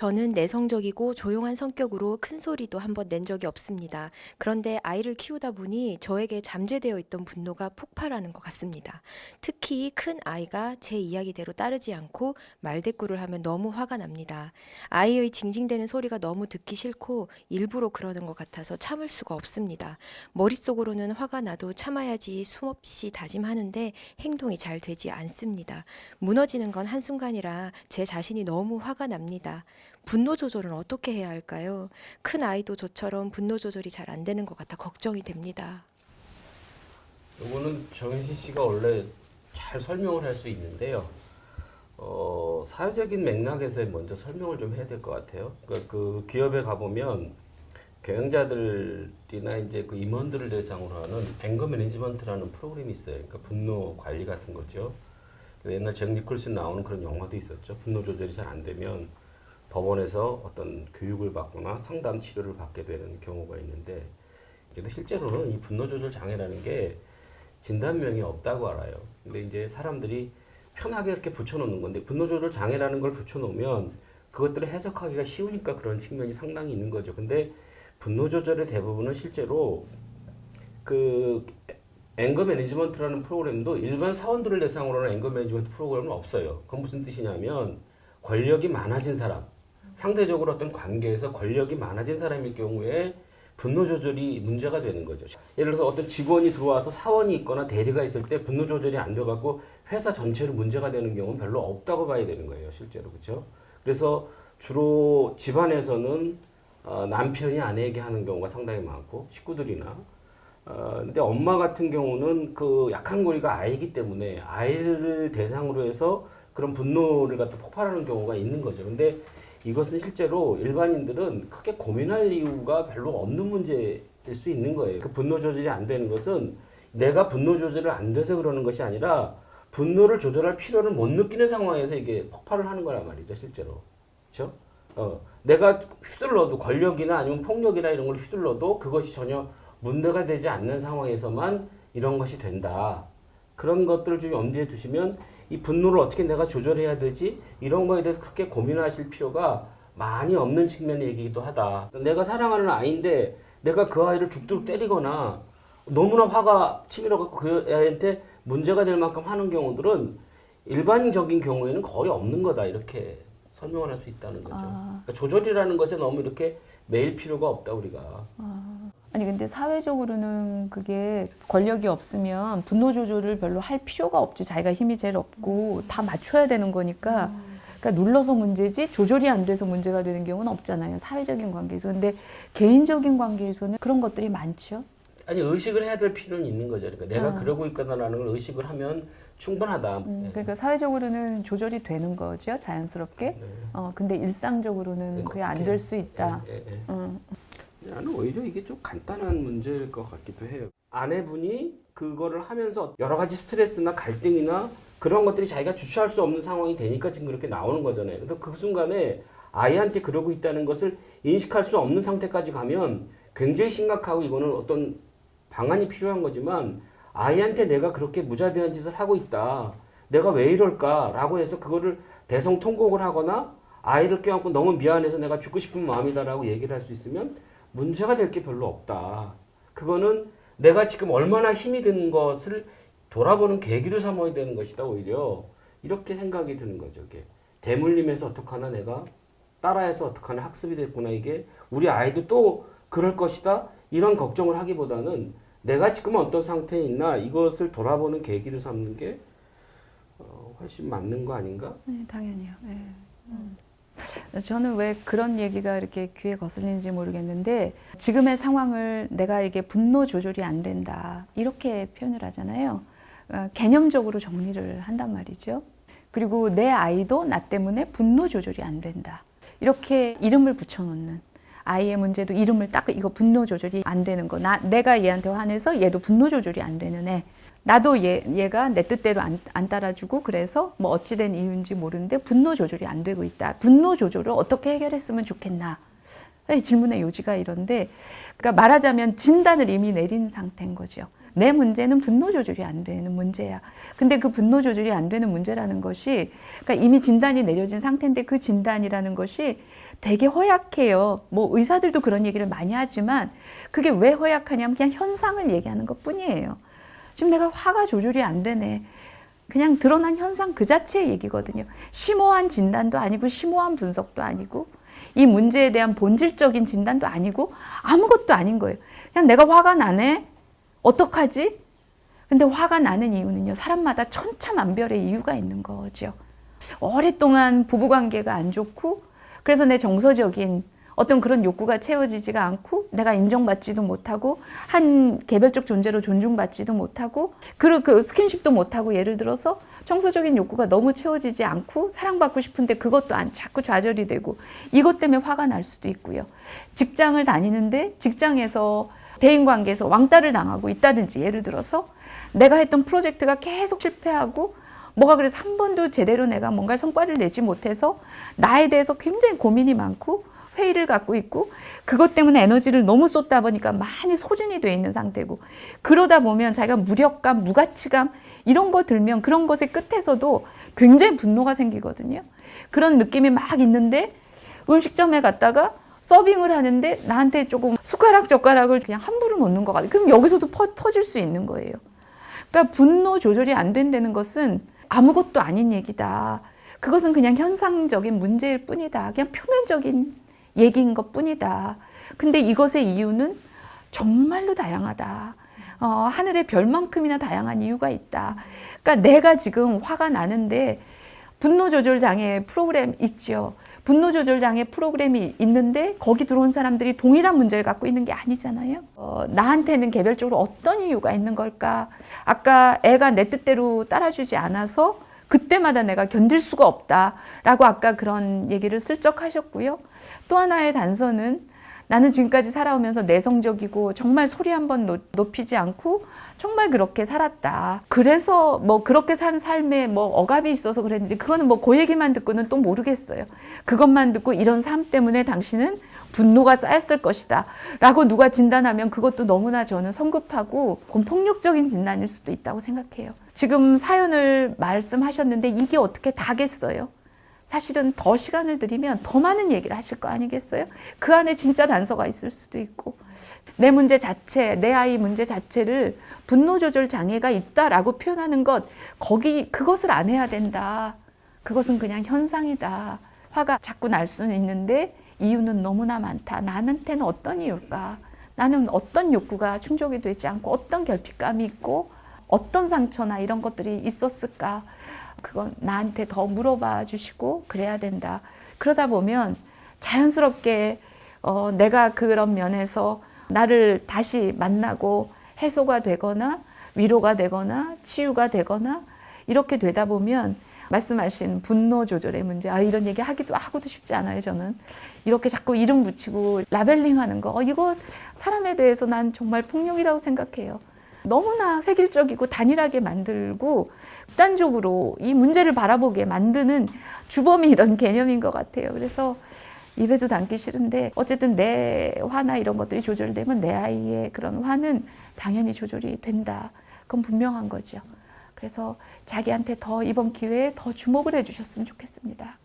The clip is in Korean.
저는 내성적이고 조용한 성격으로 큰 소리도 한번 낸 적이 없습니다. 그런데 아이를 키우다 보니 저에게 잠재되어 있던 분노가 폭발하는 것 같습니다. 특히 큰 아이가 제 이야기대로 따르지 않고 말대꾸를 하면 너무 화가 납니다. 아이의 징징대는 소리가 너무 듣기 싫고 일부러 그러는 것 같아서 참을 수가 없습니다. 머릿속으로는 화가 나도 참아야지 숨없이 다짐하는데 행동이 잘 되지 않습니다. 무너지는 건 한순간이라 제 자신이 너무 화가 납니다. 분노 조절은 어떻게 해야 할까요? 큰 아이도 저처럼 분노 조절이 잘 안 되는 것 같아 걱정이 됩니다. 이거는 정혜신 씨가 원래 잘 설명을 할 수 있는데요. 사회적인 맥락에서 먼저 설명을 좀 해야 될 것 같아요. 그러니까 그 기업에 가보면 경영자들이나 이제 그 임원들을 대상으로 하는 앵거 매니지먼트라는 프로그램이 있어요. 그러니까 분노 관리 같은 거죠. 옛날 잭 니콜슨 나오는 그런 영화도 있었죠. 분노 조절이 잘 안 되면 법원에서 어떤 교육을 받거나 상담 치료를 받게 되는 경우가 있는데, 근데 실제로는 이 분노 조절 장애라는 게 진단명이 없다고 알아요. 근데 이제 사람들이 편하게 이렇게 붙여놓는 건데, 분노 조절 장애라는 걸 붙여놓으면 그것들을 해석하기가 쉬우니까 그런 측면이 상당히 있는 거죠. 근데 분노 조절의 대부분은 실제로 그 앵거 매니지먼트라는 프로그램도 일반 사원들을 대상으로 하는 앵거 매니지먼트 프로그램은 없어요. 그건 무슨 뜻이냐면 권력이 많아진 사람, 상대적으로 어떤 관계에서 권력이 많아진 사람일 경우에 분노 조절이 문제가 되는 거죠. 예를 들어서 어떤 직원이 들어와서 사원이 있거나 대리가 있을 때 분노 조절이 안 돼갖고 회사 전체로 문제가 되는 경우는 별로 없다고 봐야 되는 거예요, 실제로. 그렇죠? 그래서 주로 집안에서는 남편이 아내에게 하는 경우가 상당히 많고, 식구들이나 근데 엄마 같은 경우는 그 약한 고리가 아이기 때문에 아이를 대상으로 해서 그런 분노를 갖다 폭발하는 경우가 있는 거죠. 근데 이것은 실제로 일반인들은 크게 고민할 이유가 별로 없는 문제일 수 있는 거예요. 그 분노 조절이 안 되는 것은 내가 분노 조절을 안 돼서 그러는 것이 아니라 분노를 조절할 필요를 못 느끼는 상황에서 이게 폭발을 하는 거란 말이죠, 실제로. 그렇죠? 내가 휘둘러도 권력이나 아니면 폭력이나 이런 걸 휘둘러도 그것이 전혀 문제가 되지 않는 상황에서만 이런 것이 된다. 그런 것들을 좀 염두에 두시면 이 분노를 어떻게 내가 조절해야 되지? 이런 거에 대해서 그렇게 고민하실 필요가 많이 없는 측면의 얘기이기도 하다. 내가 사랑하는 아이인데 내가 그 아이를 죽도록 때리거나 너무나 화가 치밀어갖고 그 애한테 문제가 될 만큼 하는 경우들은 일반적인 경우에는 거의 없는 거다. 이렇게 설명을 할 수 있다는 거죠. 그러니까 조절이라는 것에 너무 이렇게 매일 필요가 없다, 우리가. 아니 근데 사회적으로는 그게 권력이 없으면 분노 조절을 별로 할 필요가 없지. 자기가 힘이 제일 없고 다 맞춰야 되는 거니까. 그러니까 눌러서 문제지 조절이 안 돼서 문제가 되는 경우는 없잖아요. 사회적인 관계에서. 근데 개인적인 관계에서는 그런 것들이 많죠. 아니 의식을 해야 될 필요는 있는 거죠. 그러니까 내가 그러고 있구나라는 걸 의식을 하면 충분하다. 그러니까 사회적으로는 조절이 되는 거죠. 자연스럽게. 네. 근데 일상적으로는 그게 안 될 수 있다. 나는 오히려 이게 좀 간단한 문제일 것 같기도 해요. 아내분이 그거를 하면서 여러 가지 스트레스나 갈등이나 그런 것들이 자기가 주체할 수 없는 상황이 되니까 지금 그렇게 나오는 거잖아요. 그래서 그 순간에 아이한테 그러고 있다는 것을 인식할 수 없는 상태까지 가면 굉장히 심각하고, 이거는 어떤 방안이 필요한 거지만 아이한테 내가 그렇게 무자비한 짓을 하고 있다, 내가 왜 이럴까라고 해서 그거를 대성통곡을 하거나 아이를 껴안고 너무 미안해서 내가 죽고 싶은 마음이다라고 얘기를 할 수 있으면 문제가 될 게 별로 없다. 그거는 내가 지금 얼마나 힘이 든 것을 돌아보는 계기로 삼아야 되는 것이다, 오히려. 이렇게 생각이 드는 거죠. 이게 대물림에서 어떡하나, 내가 따라해서 어떡하나, 학습이 됐구나, 이게 우리 아이도 또 그럴 것이다, 이런 걱정을 하기보다는 내가 지금 어떤 상태에 있나 이것을 돌아보는 계기로 삼는 게 훨씬 맞는 거 아닌가? 네, 당연히요. 네. 저는 왜 그런 얘기가 이렇게 귀에 거슬리는지 모르겠는데, 지금의 상황을 내가 이게 분노 조절이 안 된다, 이렇게 표현을 하잖아요. 개념적으로 정리를 한단 말이죠. 그리고 내 아이도 나 때문에 분노 조절이 안 된다, 이렇게 이름을 붙여놓는, 아이의 문제도 이름을 딱, 이거 분노 조절이 안 되는 거, 내가 얘한테 화내서 얘도 분노 조절이 안 되는 애, 나도 얘가 내 뜻대로 안 따라주고 그래서 뭐 어찌된 이유인지 모르는데 분노 조절이 안 되고 있다. 분노 조절을 어떻게 해결했으면 좋겠나. 질문의 요지가 이런데, 그러니까 말하자면 진단을 이미 내린 상태인 거죠. 내 문제는 분노 조절이 안 되는 문제야. 근데 그 분노 조절이 안 되는 문제라는 것이, 그러니까 이미 진단이 내려진 상태인데 그 진단이라는 것이 되게 허약해요. 뭐 의사들도 그런 얘기를 많이 하지만 그게 왜 허약하냐면 그냥 현상을 얘기하는 것 뿐이에요. 지금 내가 화가 조절이 안 되네. 그냥 드러난 현상 그 자체의 얘기거든요. 심오한 진단도 아니고 심오한 분석도 아니고 이 문제에 대한 본질적인 진단도 아니고 아무것도 아닌 거예요. 그냥 내가 화가 나네? 어떡하지? 근데 화가 나는 이유는요, 사람마다 천차만별의 이유가 있는 거죠. 오랫동안 부부관계가 안 좋고, 그래서 내 정서적인 어떤 그런 욕구가 채워지지가 않고, 내가 인정받지도 못하고, 한 개별적 존재로 존중받지도 못하고, 그 스킨십도 못하고, 예를 들어서 정서적인 욕구가 너무 채워지지 않고, 사랑받고 싶은데 그것도 자꾸 좌절이 되고, 이것 때문에 화가 날 수도 있고요. 직장을 다니는데 직장에서 대인관계에서 왕따를 당하고 있다든지, 예를 들어서 내가 했던 프로젝트가 계속 실패하고 뭐가 그래서 한 번도 제대로 내가 뭔가 성과를 내지 못해서 나에 대해서 굉장히 고민이 많고 회의를 갖고 있고 그것 때문에 에너지를 너무 쏟다 보니까 많이 소진이 돼 있는 상태고, 그러다 보면 자기가 무력감, 무가치감 이런 거 들면 그런 것의 끝에서도 굉장히 분노가 생기거든요. 그런 느낌이 막 있는데 음식점에 갔다가 서빙을 하는데 나한테 조금 숟가락 젓가락을 그냥 함부로 놓는 것 같아요. 그럼 여기서도 터질 수 있는 거예요. 그러니까 분노 조절이 안 된다는 것은 아무것도 아닌 얘기다. 그것은 그냥 현상적인 문제일 뿐이다. 그냥 표면적인 얘기인 것 뿐이다. 근데 이것의 이유는 정말로 다양하다. 하늘의 별만큼이나 다양한 이유가 있다. 그러니까 내가 지금 화가 나는데 분노 조절 장애 프로그램 있죠. 분노 조절 장애 프로그램이 있는데 거기 들어온 사람들이 동일한 문제를 갖고 있는 게 아니잖아요. 나한테는 개별적으로 어떤 이유가 있는 걸까? 아까 애가 내 뜻대로 따라주지 않아서 그때마다 내가 견딜 수가 없다라고 아까 그런 얘기를 슬쩍 하셨고요. 또 하나의 단서는 나는 지금까지 살아오면서 내성적이고 정말 소리 한번 높이지 않고 정말 그렇게 살았다. 그래서 뭐 그렇게 산 삶에 뭐 억압이 있어서 그랬는지 그거는 뭐 그 얘기만 듣고는 또 모르겠어요. 그것만 듣고 이런 삶 때문에 당신은 분노가 쌓였을 것이다 라고 누가 진단하면 그것도 너무나 저는 성급하고 폭력적인 진단일 수도 있다고 생각해요. 지금 사연을 말씀하셨는데 이게 어떻게 다겠어요? 사실은 더 시간을 들이면 더 많은 얘기를 하실 거 아니겠어요? 그 안에 진짜 단서가 있을 수도 있고, 내 문제 자체, 내 아이 문제 자체를 분노 조절 장애가 있다라고 표현하는 것, 그것을 안 해야 된다. 그것은 그냥 현상이다. 화가 자꾸 날 수는 있는데 이유는 너무나 많다. 나한테는 어떤 이유일까? 나는 어떤 욕구가 충족이 되지 않고 어떤 결핍감이 있고 어떤 상처나 이런 것들이 있었을까? 그건 나한테 더 물어봐 주시고 그래야 된다. 그러다 보면 자연스럽게 내가 그런 면에서 나를 다시 만나고 해소가 되거나 위로가 되거나 치유가 되거나 이렇게 되다 보면 말씀하신 분노 조절의 문제, 이런 얘기 하고도 싶지 않아요. 저는 이렇게 자꾸 이름 붙이고 라벨링하는 거, 이거 사람에 대해서 난 정말 폭력이라고 생각해요. 너무나 획일적이고 단일하게 만들고 극단적으로 이 문제를 바라보게 만드는 주범이 이런 개념인 것 같아요. 그래서 입에도 담기 싫은데 어쨌든 내 화나 이런 것들이 조절되면 내 아이의 그런 화는 당연히 조절이 된다. 그건 분명한 거죠. 그래서 자기한테 더 이번 기회에 더 주목을 해주셨으면 좋겠습니다.